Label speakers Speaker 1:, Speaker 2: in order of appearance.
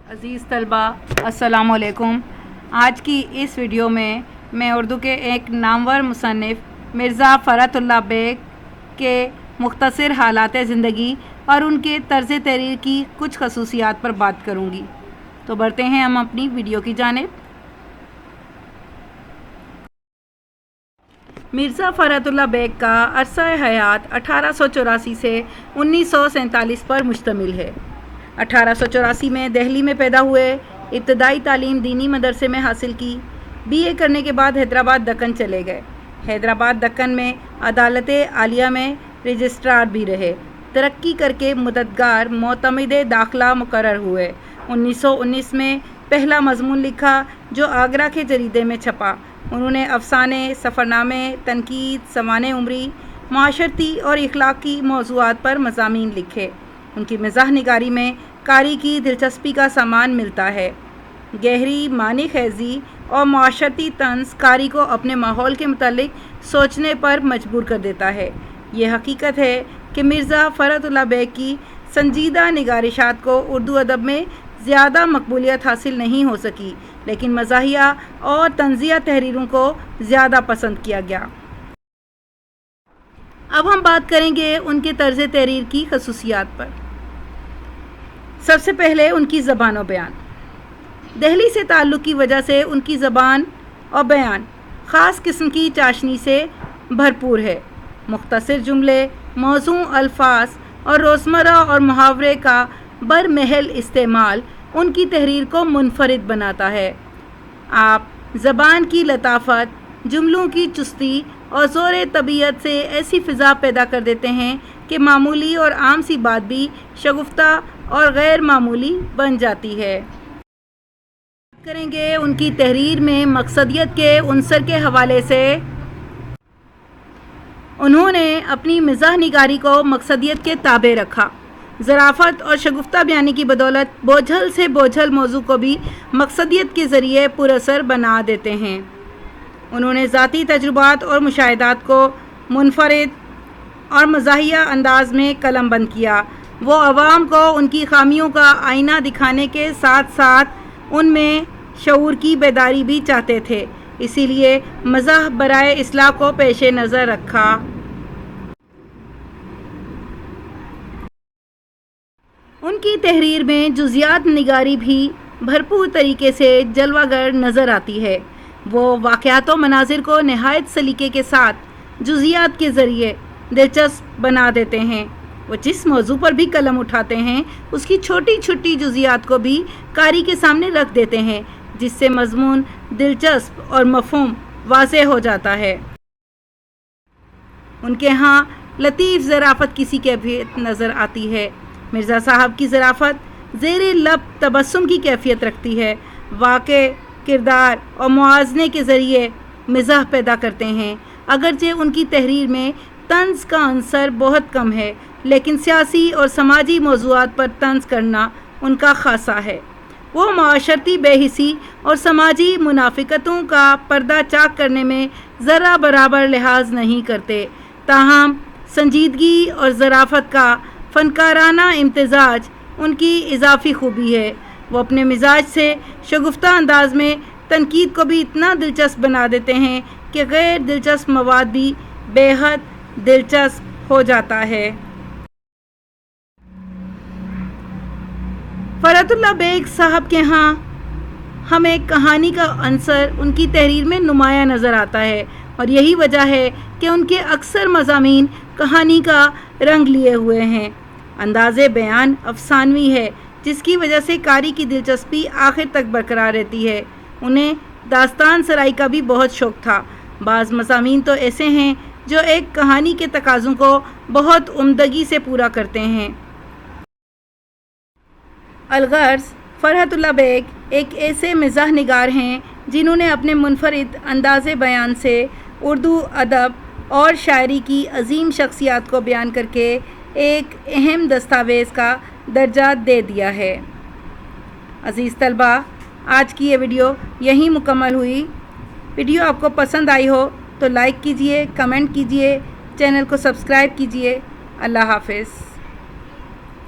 Speaker 1: अज़ीज़ तलबा अस्सलाम वालेकुम। आज की इस वीडियो में मैं उर्दू के एक नामवर मुसन्निफ़ मिर्ज़ा फ़रहतुल्लाह बेग के मुख्तसर हालात ज़िंदगी और उनके तर्ज़ तहरीर की कुछ खसूसियात पर बात करूँगी। तो बढ़ते हैं हम अपनी वीडियो की जानिब। मिर्ज़ा फ़रहतुल्लाह बेग का अरसा हयात 1884 से 1947 पर मुश्तमिल है। 1884 में दिल्ली में पैदा हुए, इब्तदाई तालीम दीनी मदरसे में हासिल की। बीए करने के बाद हैदराबाद दक्कन चले गए। हैदराबाद दक्कन में अदालत आलिया में रजिस्ट्रार भी रहे। तरक्की करके मददगार मोतमिद दाखिला मुकर्रर हुए। 1919 में पहला मजमून लिखा जो आगरा के जरीदे में छपा। उन्होंने अफसाने, सफ़रनामे, तनकीद, सवाने उमरी, माशरती और इखलाकी मौज़ूआत पर मज़ामीन लिखे। उनकी मिज़ाह निगारी में कारी की दिलचस्पी का सामान मिलता है। गहरी मानी खेज़ी और माशरती तंज़ कारी को अपने माहौल के मुतालिक सोचने पर मजबूर कर देता है। ये हकीकत है कि मिर्ज़ा फ़रहतुल्लाह बेग की संजीदा निगारिशात को उर्दू अदब में ज़्यादा मकबूलियत हासिल नहीं हो सकी, लेकिन मज़ाहिया और तंज़िया तहरीरों को ज़्यादा पसंद किया गया। अब हम बात करेंगे उनके तर्ज़ तहरीर की खसूसियात पर। सबसे पहले उनकी ज़बान और बयान। दिल्ली से ताल्लुक़ की वजह से उनकी ज़बान और बयान ख़ास किस्म की चाशनी से भरपूर है। मुख्तसर जुमले, मौज़ू अल्फाज और रोज़मर्रा और मुहावरे का बरमहल इस्तेमाल उनकी तहरीर को मुनफरिद बनाता है। आप ज़बान की लताफ़त, जुमलों की चुस्ती और ज़ोर तबीयत से ऐसी फ़िज़ा पैदा कर देते हैं कि मामूली और आम सी बात भी शगुफ्ता और गैर मामूली बन जाती है। करेंगे उनकी तहरीर में मकसदियत के उनसर के हवाले से। उन्होंने अपनी मिज़ाह निगारी को मकसदियत के ताबे रखा। ज़राफ़त और शगुफ्ता बयानी की बदौलत बोझल से बोझल मौजू को भी मकसदियत के ज़रिए पुरअसर बना देते हैं। उन्होंने ज़ाती तजुर्बात और मुशाहिदात को मुनफरिद और मज़ाहिया अंदाज में कलमबंद किया। वो अवाम को उनकी खामियों का आईना दिखाने के साथ साथ उनमें शऊर की बेदारी भी चाहते थे, इसीलिए मज़ाह बराए इस्लाह को पेश नज़र रखा। उनकी तहरीर में जुज़ियात निगारी भी भरपूर तरीके से जलवागर नज़र आती है। वो वाक़यात व मनाजिर को नहायत सलीके के साथ जुज़ियात के ज़रिए दिलचस्प बना देते हैं। वो जिस मौजू पर भी कलम उठाते हैं उसकी छोटी छोटी जुज़ियात को भी कारी के सामने रख देते हैं, जिससे मज़मून दिलचस्प और मफ़हूम वाज़ेह हो जाता है। उनके यहाँ लतीफ़ ज़राफ़त किसी कैफियत नज़र आती है। मिर्ज़ा साहब की ज़राफ़त ज़ेरे लब तबस्सुम की कैफियत रखती है। वाक़े, किरदार और मुआज़ने के ज़रिए मिज़ाह पैदा करते हैं। अगरचे उनकी तहरीर में तंज़ का अंसर बहुत कम है, लेकिन सियासी और समाजी मौज़ूआत पर तंज़ करना उनका ख़ासा है। वो माशरती बेहिसी और समाजी मुनाफ़िकतों का पर्दा चाक करने में ज़रा बराबर लिहाज नहीं करते। ताहम संजीदगी और ज़राफ़त का फ़नकाराना इम्तिज़ाज उनकी इज़ाफ़ी खूबी है। वो अपने मिजाज से शगुफ्ता अंदाज में तनकीद को भी इतना दिलचस्प बना देते हैं कि गैर दिलचस्प मवाद भी बेहद दिलचस्प हो जाता है। फ़रहतुल्लाह बेग साहब के यहाँ हमें कहानी का अंसर उनकी तहरीर में नुमाया नज़र आता है, और यही वजह है कि उनके अक्सर मज़ामीन कहानी का रंग लिए हुए हैं। अंदाज़े बयान अफसानवी है, जिसकी वजह से कारी की दिलचस्पी आखिर तक बरकरार रहती है। उन्हें दास्तान सराई का भी बहुत शौक़ था। बाज़ मज़ामीन तो ऐसे हैं जो एक कहानी के तकाज़ों को बहुत उम्दगी से पूरा करते हैं। अलगर्ज़ फ़रहतुल्लाह बेग एक ऐसे मिज़ाह निगार हैं जिन्होंने अपने मुनफरिद अंदाज़े बयान से उर्दू अदब और शायरी की अजीम शख्सियात को बयान करके एक अहम दस्तावेज़ का दर्जा दे दिया है। अज़ीज़ तलबा, आज की ये वीडियो यहीं मुकम्मल हुई। वीडियो आपको पसंद आई हो तो लाइक कीजिए, कमेंट कीजिए, चैनल को सब्सक्राइब कीजिए। अल्लाह हाफ़िज़।